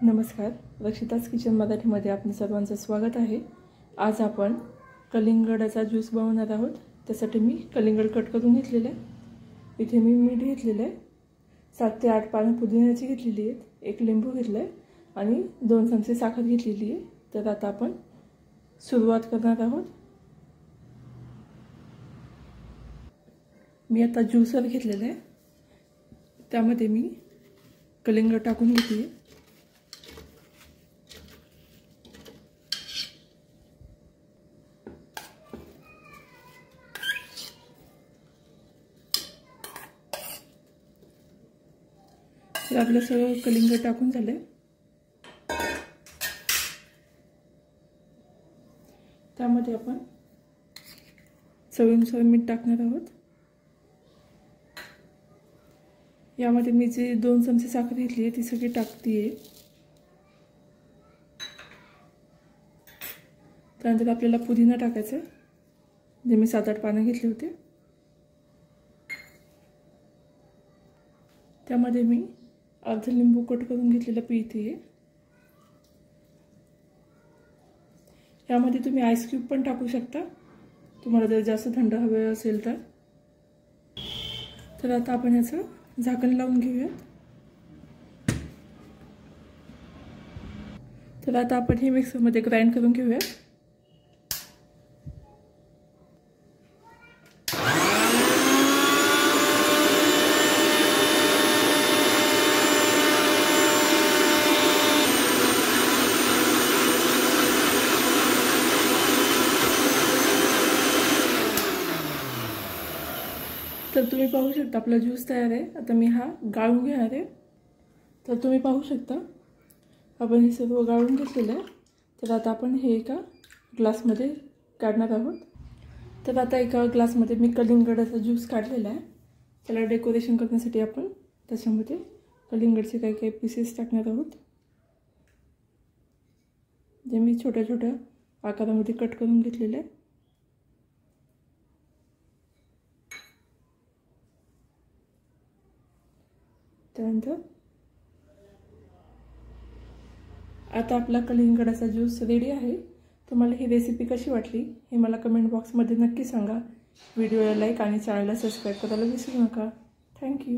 नमस्कार, रक्षिताज किचन मराठीमध्ये आपल्या सर्वांचं स्वागत आहे। आज आपण कलिंगडाचा ज्यूस बनवणार आहोत। त्यासाठी मी कलिंगड कट करून घेतलेले आहे। इथे मी मीठ घेतलेले आहे, 7 ते 8 पानं पुदिन्याची घेतलेली आहेत, 1 लिंबू घेतलाय आणि 2 चमचे साखर घेतलेली आहे। तर आता आपण सुरुवात करणार आहोत। मी आता ज्यूसर घेतलेला आहे, त्यामध्ये मी कलिंगड टाकून घेते। तर आपलं सगळं कलिंगड टाकून झालंय। त्यामध्ये आपण चवीनुसार मीठ टाकणार आहोत। यामध्ये मी जी 2 चमचे साखर घेतली आहे ती सगळी टाकते। त्यानंतर आपल्याला पुदिना टाकायचा आहे, जे मी 7-8 पानं घेतले होते। त्यामध्ये मी अर्धा लिंबू कट करून घेतलेला पिळते। यामध्ये तुम्ही आईस क्यूब पण टाकू शकता, तुम्हाला जर जास्त थंड हवे असेल तर। तर आता आपण याचं झाकण लावून घेऊयात। तर आता आपण हे मिक्सरमध्ये ग्राइंड करून घेऊयात। तर तुम्ही पाहू शकता आपला ज्यूस तयार आहे। आता मी हा गाळून घेणार आहे। तर तुम्ही पाहू शकता आपण हे सर्व गाळून घेतलेलं आहे। तर आता आपण हे एका ग्लासमध्ये काढणार आहोत। तर आता एका ग्लासमध्ये मी कलिंगडाचा ज्यूस काढलेला आहे। त्याला डेकोरेशन करण्यासाठी आपण त्याच्यामध्ये कलिंगडचे काही काही पीसेस टाकणार आहोत, जे मी छोट्या छोट्या आकारामध्ये कट करून घेतलेले आहे। त्यानंतर आता आपला कलिंगडाचा ज्यूस रेडी आहे। तुम्हाला ही रेसिपी कशी वाटली हे मला कमेंट बॉक्समध्ये नक्की सांगा। व्हिडिओला लाईक आणि चॅनलला सबस्क्राईब करायला विसरू नका। थँक्यू।